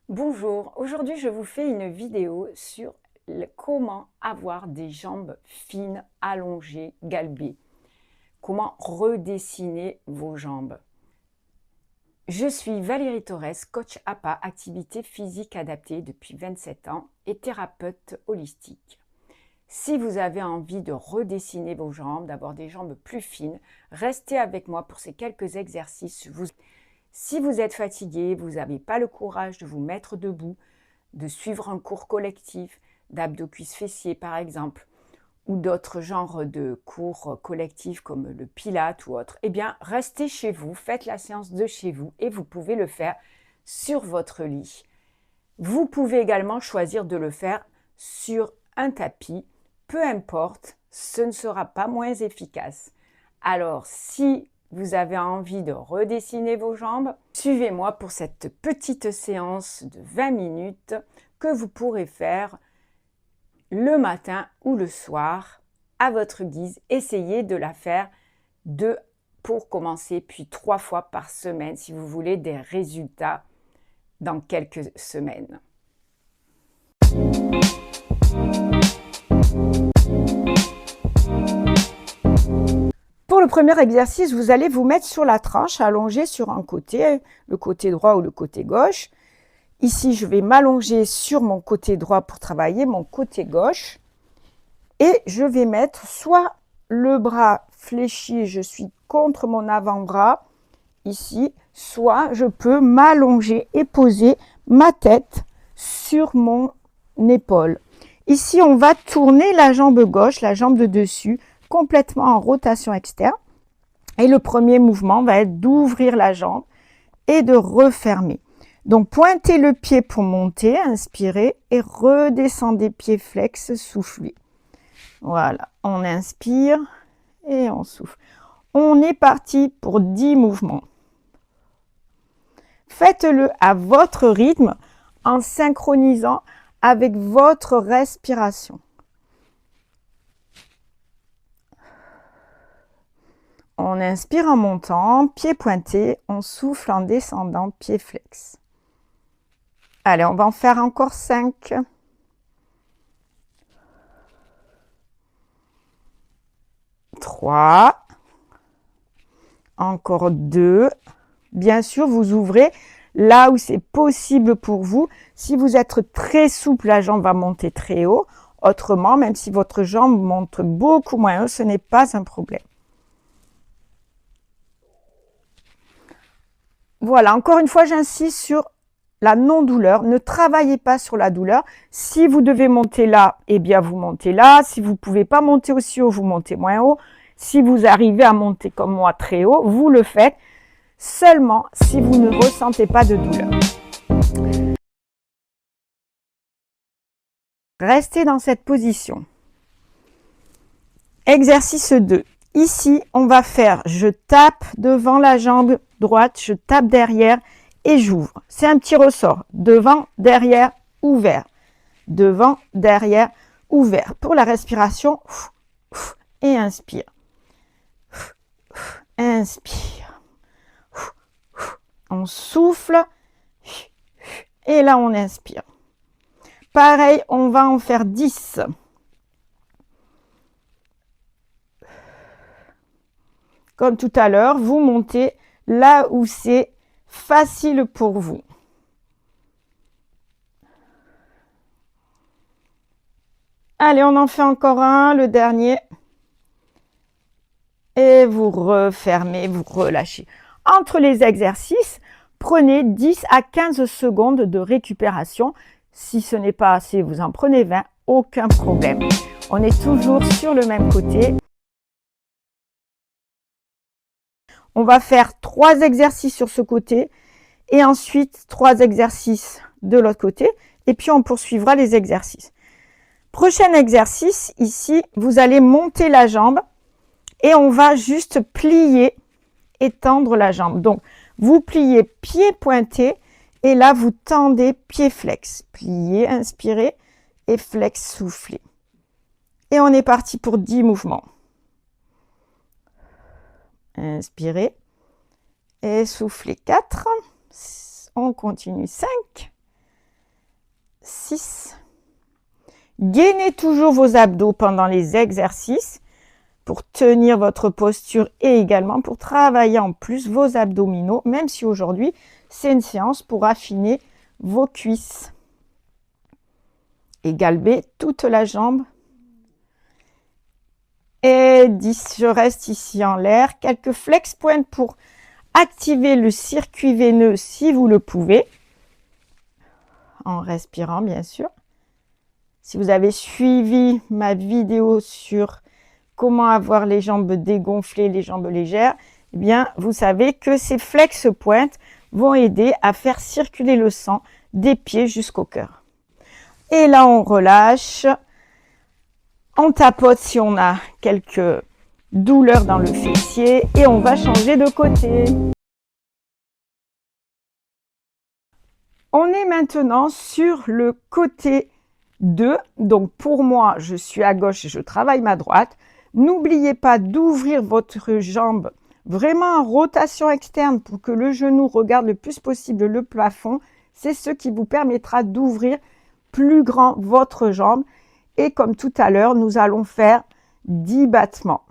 Bonjour, aujourd'hui je vous fais une vidéo sur comment avoir des jambes fines, allongées, galbées. Comment redessiner vos jambes. Je suis Valérie Torres, coach APA, activité physique adaptée depuis 27 ans et thérapeute holistique. Si vous avez envie de redessiner vos jambes, d'avoir des jambes plus fines, restez avec moi pour ces quelques exercices. Si vous êtes fatigué, vous n'avez pas le courage de vous mettre debout, de suivre un cours collectif d'abdos-cuisses fessiers par exemple, ou d'autres genres de cours collectifs comme le Pilates ou autre, eh bien restez chez vous, faites la séance de chez vous et vous pouvez le faire sur votre lit. Vous pouvez également choisir de le faire sur un tapis, peu importe, ce ne sera pas moins efficace. Alors si vous avez envie de redessiner vos jambes, suivez-moi pour cette petite séance de 20 minutes que vous pourrez faire le matin ou le soir à votre guise. Essayez de la faire pour commencer, puis 3 fois par semaine si vous voulez des résultats dans quelques semaines. Pour le premier exercice, vous allez vous mettre sur la tranche, allongé sur un côté, le côté droit ou le côté gauche. Ici, je vais m'allonger sur mon côté droit pour travailler mon côté gauche. Et je vais mettre soit le bras fléchi, je suis contre mon avant-bras, ici, soit je peux m'allonger et poser ma tête sur mon épaule. Ici, on va tourner la jambe gauche, la jambe de dessus, complètement en rotation externe. Et le premier mouvement va être d'ouvrir la jambe et de refermer. Donc, pointez le pied pour monter, inspirez et redescendez pied flex, soufflez. Voilà, on inspire et on souffle. On est parti pour 10 mouvements. Faites-le à votre rythme en synchronisant avec votre respiration. On inspire en montant, pied pointé, on souffle en descendant, pied flex. Allez, on va en faire encore 5. 3. Encore 2. Bien sûr, vous ouvrez là où c'est possible pour vous. Si vous êtes très souple, la jambe va monter très haut. Autrement, même si votre jambe monte beaucoup moins haut, ce n'est pas un problème. Voilà, encore une fois, j'insiste sur la non-douleur. Ne travaillez pas sur la douleur. Si vous devez monter là, eh bien, vous montez là. Si vous ne pouvez pas monter aussi haut, vous montez moins haut. Si vous arrivez à monter comme moi très haut, vous le faites seulement si vous ne ressentez pas de douleur. Restez dans cette position. Exercice 2. Ici, on va faire, je tape devant la jambe droite, je tape derrière et j'ouvre. C'est un petit ressort. Devant, derrière, ouvert. Devant, derrière, ouvert. Pour la respiration, et inspire. Inspire. On souffle. Et là, on inspire. Pareil, on va en faire 10. Comme tout à l'heure, vous montez là où c'est facile pour vous. Allez, on en fait encore un, le dernier. Et vous refermez, vous relâchez. Entre les exercices, prenez 10 à 15 secondes de récupération. Si ce n'est pas assez, vous en prenez 20, aucun problème. On est toujours sur le même côté. On va faire 3 exercices sur ce côté et ensuite 3 exercices de l'autre côté. Et puis, on poursuivra les exercices. Prochain exercice, ici, vous allez monter la jambe et on va juste plier et tendre la jambe. Donc, vous pliez pied pointé et là, vous tendez pied flex. Pliez, inspirez et flex, soufflez. Et on est parti pour 10 mouvements. Inspirez et soufflez 4. On continue 5, 6. Gainez toujours vos abdos pendant les exercices pour tenir votre posture et également pour travailler en plus vos abdominaux, même si aujourd'hui, c'est une séance pour affiner vos cuisses. Et galbez toute la jambe. Et 10, je reste ici en l'air. Quelques flex points pour activer le circuit veineux si vous le pouvez. En respirant, bien sûr. Si vous avez suivi ma vidéo sur comment avoir les jambes dégonflées, les jambes légères, eh bien, vous savez que ces flex pointes vont aider à faire circuler le sang des pieds jusqu'au cœur. Et là, on relâche. On tapote si on a quelques douleurs dans le fessier et on va changer de côté. On est maintenant sur le côté 2. Donc pour moi, je suis à gauche et je travaille ma droite. N'oubliez pas d'ouvrir votre jambe vraiment en rotation externe pour que le genou regarde le plus possible le plafond. C'est ce qui vous permettra d'ouvrir plus grand votre jambe. Et comme tout à l'heure, nous allons faire 10 battements.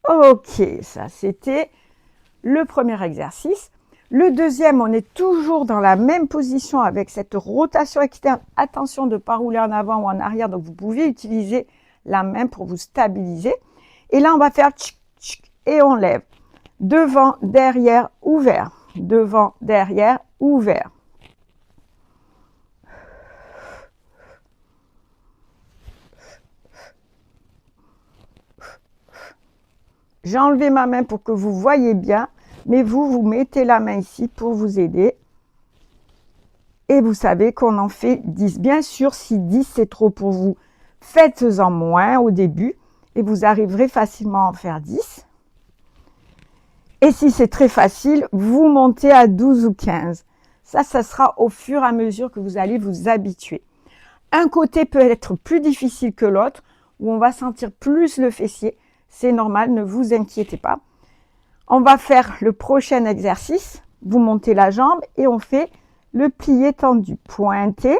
Ok, ça c'était le premier exercice. Le deuxième, on est toujours dans la même position avec cette rotation externe. Attention de ne pas rouler en avant ou en arrière, donc vous pouvez utiliser la main pour vous stabiliser. Et là, on va faire tchic, tchic, et on lève. Devant, derrière, ouvert. Devant, derrière, ouvert. J'ai enlevé ma main pour que vous voyez bien, mais vous mettez la main ici pour vous aider. Et vous savez qu'on en fait 10. Bien sûr, si 10 c'est trop pour vous, faites-en moins au début et vous arriverez facilement à en faire 10. Et si c'est très facile, vous montez à 12 ou 15. Ça sera au fur et à mesure que vous allez vous habituer. Un côté peut être plus difficile que l'autre, où on va sentir plus le fessier. C'est normal, ne vous inquiétez pas. On va faire le prochain exercice. Vous montez la jambe et on fait le plié tendu, pointé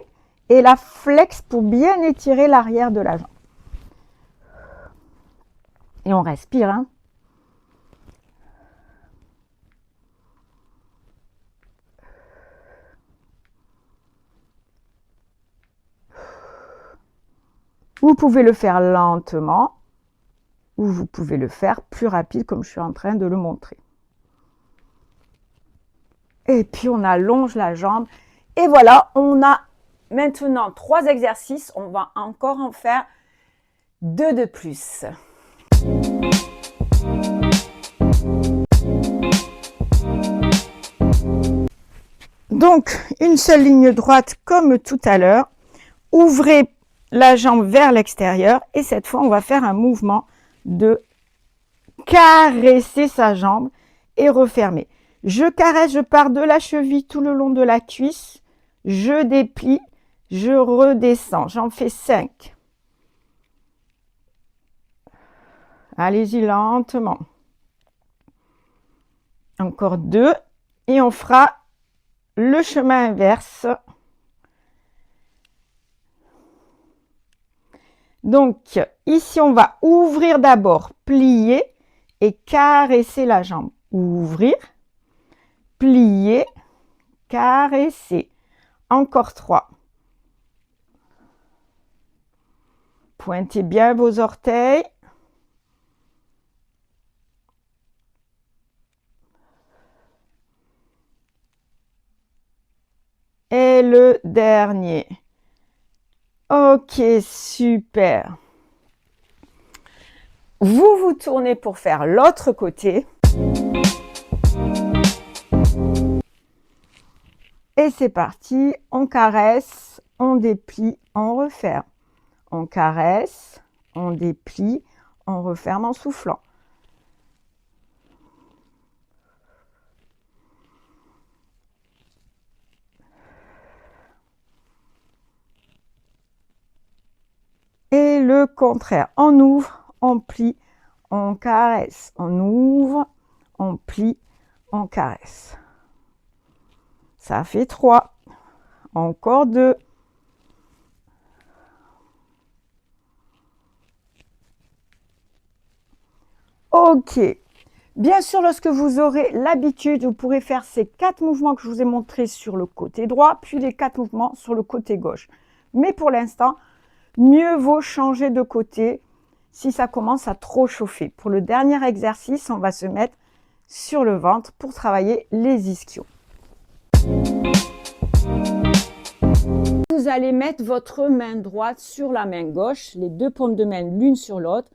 et la flex pour bien étirer l'arrière de la jambe. Et on respire. Hein. Vous pouvez le faire lentement ou vous pouvez le faire plus rapide comme je suis en train de le montrer. Et puis on allonge la jambe. Et voilà, on a maintenant 3 exercices. On va encore en faire 2 de plus. Donc, une seule ligne droite comme tout à l'heure. Ouvrez la jambe vers l'extérieur et cette fois, on va faire un mouvement de caresser sa jambe et refermer. Je caresse, je pars de la cheville tout le long de la cuisse, je déplie, je redescends. J'en fais 5. Allez-y lentement. Encore 2 et on fera le chemin inverse. Donc, ici, on va ouvrir d'abord, plier et caresser la jambe. Ouvrir, plier, caresser. Encore 3. Pointez bien vos orteils. Et le dernier. Ok, super. Vous vous tournez pour faire l'autre côté. Et c'est parti. On caresse, on déplie, on referme. On caresse, on déplie, on referme en soufflant. et le contraire. On ouvre, on plie, on caresse. On ouvre, on plie, on caresse. Ça fait 3. Encore 2. Ok. Bien sûr, lorsque vous aurez l'habitude, vous pourrez faire ces 4 mouvements que je vous ai montrés sur le côté droit, puis les 4 mouvements sur le côté gauche. Mais pour l'instant, mieux vaut changer de côté si ça commence à trop chauffer. Pour le dernier exercice, on va se mettre sur le ventre pour travailler les ischios. Vous allez mettre votre main droite sur la main gauche, les 2 paumes de main l'une sur l'autre,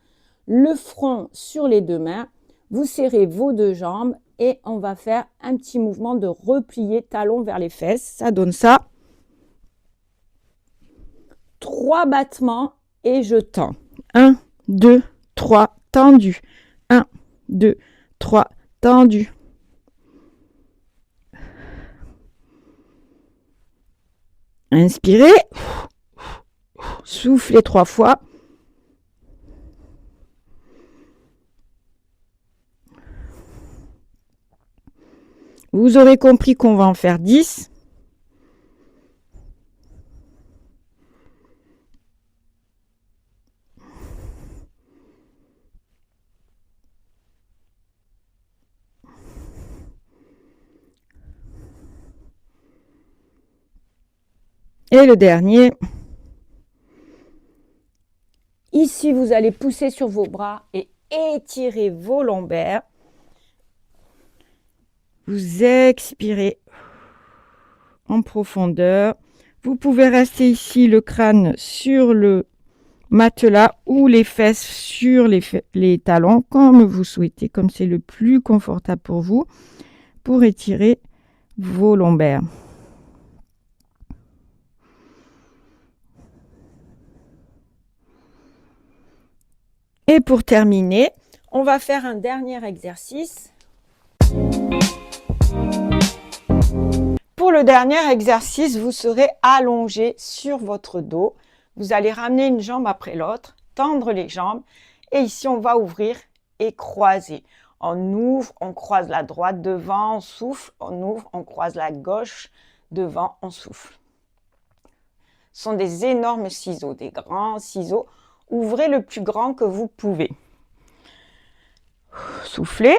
le front sur les 2 mains. Vous serrez vos 2 jambes et on va faire un petit mouvement de replier talon vers les fesses. Ça donne ça. 3 battements et je tends. 1, 2, 3, tendu. 1, 2, 3, tendu. Inspirez. Soufflez 3 fois. Vous aurez compris qu'on va en faire 10. Et le dernier. Ici, vous allez pousser sur vos bras et étirer vos lombaires. Vous expirez en profondeur. Vous pouvez rester ici le crâne sur le matelas ou les fesses sur les talons, comme vous souhaitez, comme c'est le plus confortable pour vous, pour étirer vos lombaires. Et pour terminer, on va faire un dernier exercice. Pour le dernier exercice, vous serez allongé sur votre dos. Vous allez ramener une jambe après l'autre, tendre les jambes. Et ici, on va ouvrir et croiser. On ouvre, on croise la droite devant, on souffle. On ouvre, on croise la gauche devant, on souffle. Ce sont des énormes ciseaux, des grands ciseaux. Ouvrez le plus grand que vous pouvez. Soufflez.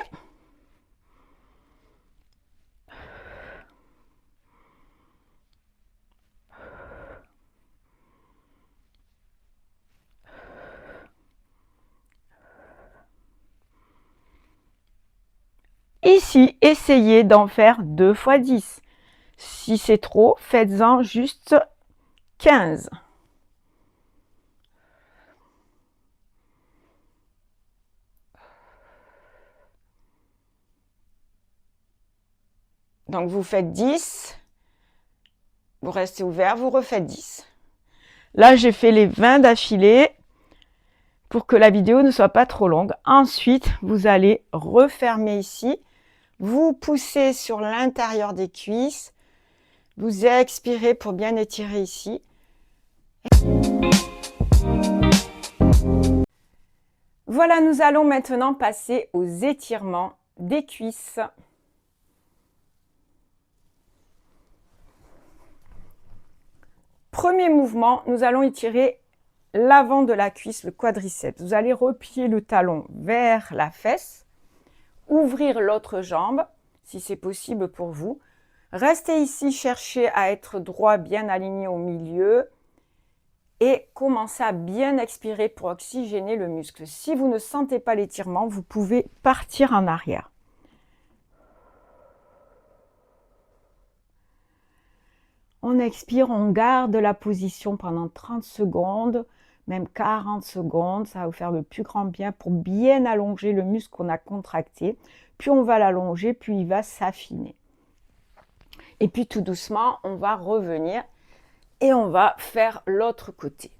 Ici, essayez d'en faire 2 fois 10. Si c'est trop, faites-en juste 15. Donc, vous faites 10. Vous restez ouvert, vous refaites 10. Là, j'ai fait les 20 d'affilée pour que la vidéo ne soit pas trop longue. Ensuite, vous allez refermer ici. Vous poussez sur l'intérieur des cuisses. Vous expirez pour bien étirer ici. Voilà, nous allons maintenant passer aux étirements des cuisses. Premier mouvement, nous allons étirer l'avant de la cuisse, le quadriceps. Vous allez replier le talon vers la fesse, ouvrir l'autre jambe, si c'est possible pour vous. Restez ici, cherchez à être droit, bien aligné au milieu et commencez à bien expirer pour oxygéner le muscle. Si vous ne sentez pas l'étirement, vous pouvez partir en arrière. On expire, on garde la position pendant 30 secondes, même 40 secondes. Ça va vous faire le plus grand bien pour bien allonger le muscle qu'on a contracté. Puis on va l'allonger, puis il va s'affiner. Et puis tout doucement, on va revenir et on va faire l'autre côté.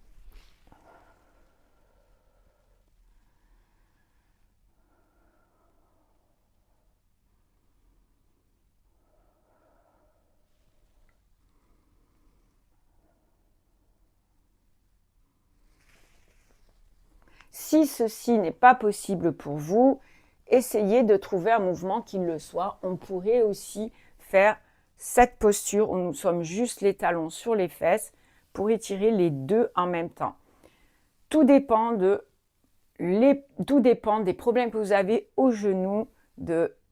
Si ceci n'est pas possible pour vous, essayez de trouver un mouvement qui le soit. On pourrait aussi faire cette posture où nous sommes juste les talons sur les fesses pour étirer les deux en même temps. Tout dépend des problèmes que vous avez aux genoux,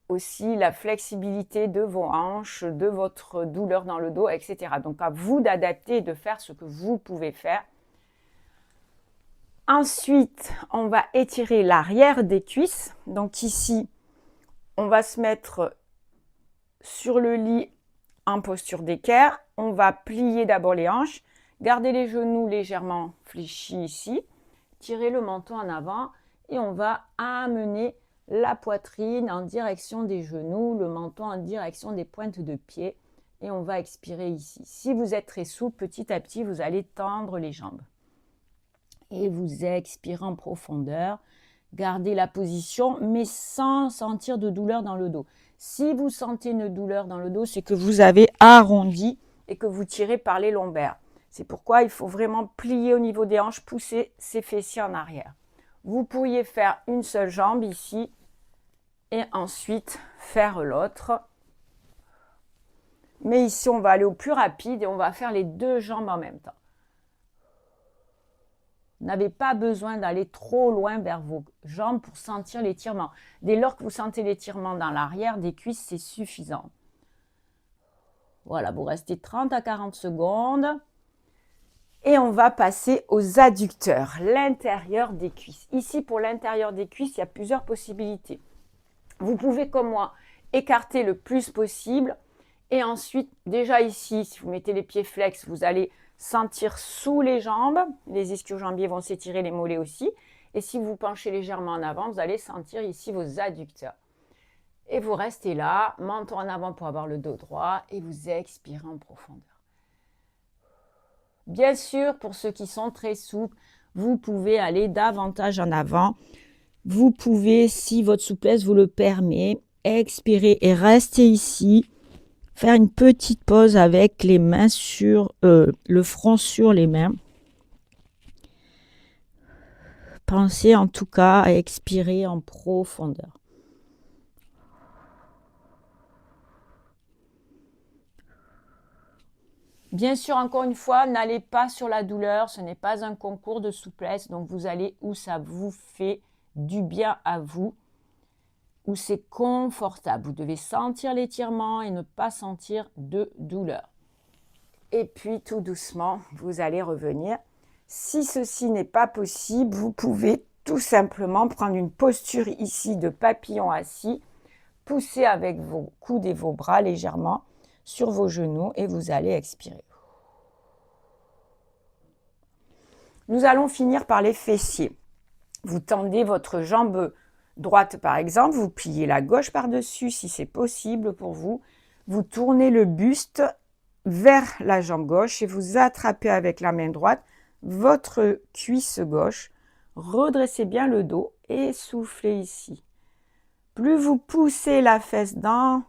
aussi la flexibilité de vos hanches, de votre douleur dans le dos, etc. Donc à vous d'adapter et de faire ce que vous pouvez faire. Ensuite, on va étirer l'arrière des cuisses. Donc ici, on va se mettre sur le lit en posture d'équerre. On va plier d'abord les hanches, garder les genoux légèrement fléchis ici, tirer le menton en avant et on va amener la poitrine en direction des genoux, le menton en direction des pointes de pied et on va expirer ici. Si vous êtes très souple, petit à petit, vous allez tendre les jambes. Et vous expirez en profondeur. Gardez la position, mais sans sentir de douleur dans le dos. Si vous sentez une douleur dans le dos, c'est que vous avez arrondi et que vous tirez par les lombaires. C'est pourquoi il faut vraiment plier au niveau des hanches, pousser ses fessiers en arrière. Vous pourriez faire une seule jambe ici et ensuite faire l'autre. Mais ici, on va aller au plus rapide et on va faire les deux jambes en même temps. Vous n'avez pas besoin d'aller trop loin vers vos jambes pour sentir l'étirement. Dès lors que vous sentez l'étirement dans l'arrière des cuisses, c'est suffisant. Voilà, vous restez 30 à 40 secondes. Et on va passer aux adducteurs, l'intérieur des cuisses. Ici, pour l'intérieur des cuisses, il y a plusieurs possibilités. Vous pouvez, comme moi, écarter le plus possible. Et ensuite, déjà ici, si vous mettez les pieds flex, vous allez sentir sous les jambes. Les ischio-jambiers vont s'étirer, les mollets aussi. Et si vous penchez légèrement en avant, vous allez sentir ici vos adducteurs. Et vous restez là, menton en avant pour avoir le dos droit. Et vous expirez en profondeur. Bien sûr, pour ceux qui sont très souples, vous pouvez aller davantage en avant. Vous pouvez, si votre souplesse vous le permet, expirer et rester ici. Faire une petite pause avec les mains sur le front sur les mains. Pensez en tout cas à expirer en profondeur. Bien sûr, encore une fois, n'allez pas sur la douleur, ce n'est pas un concours de souplesse, donc vous allez où ça vous fait du bien à vous, où c'est confortable. Vous devez sentir l'étirement et ne pas sentir de douleur. Et puis, tout doucement, vous allez revenir. Si ceci n'est pas possible, vous pouvez tout simplement prendre une posture ici de papillon assis, pousser avec vos coudes et vos bras légèrement sur vos genoux et vous allez expirer. Nous allons finir par les fessiers. Vous tendez votre jambe droite par exemple, vous pliez la gauche par-dessus si c'est possible pour vous. Vous tournez le buste vers la jambe gauche et vous attrapez avec la main droite votre cuisse gauche. Redressez bien le dos et soufflez ici. Plus vous poussez la fesse dans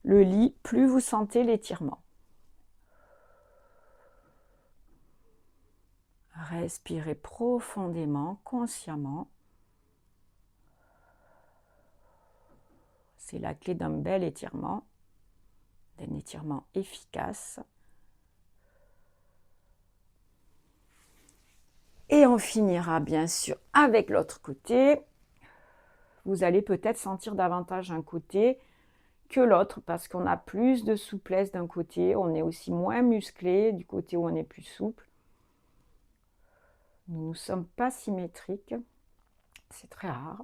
le lit, plus vous sentez l'étirement. Respirez profondément, consciemment. C'est la clé d'un bel étirement, d'un étirement efficace. Et on finira bien sûr avec l'autre côté. Vous allez peut-être sentir davantage un côté que l'autre parce qu'on a plus de souplesse d'un côté. On est aussi moins musclé du côté où on est plus souple. Nous ne sommes pas symétriques. C'est très rare.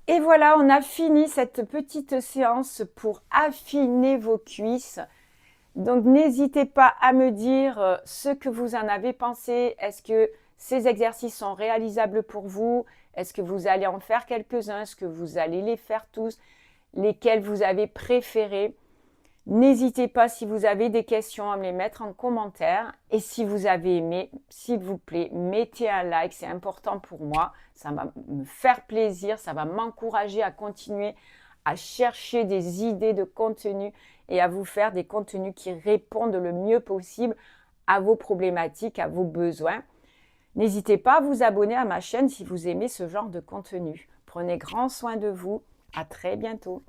Et voilà, on a fini cette petite séance pour affiner vos cuisses. Donc, n'hésitez pas à me dire ce que vous en avez pensé. Est-ce que ces exercices sont réalisables pour vous? Est-ce que vous allez en faire quelques-uns? Est-ce que vous allez les faire tous? Lesquels vous avez préférés? N'hésitez pas, si vous avez des questions, à me les mettre en commentaire. Et si vous avez aimé, s'il vous plaît, mettez un like, c'est important pour moi. Ça va me faire plaisir, ça va m'encourager à continuer à chercher des idées de contenu et à vous faire des contenus qui répondent le mieux possible à vos problématiques, à vos besoins. N'hésitez pas à vous abonner à ma chaîne si vous aimez ce genre de contenu. Prenez grand soin de vous. À très bientôt.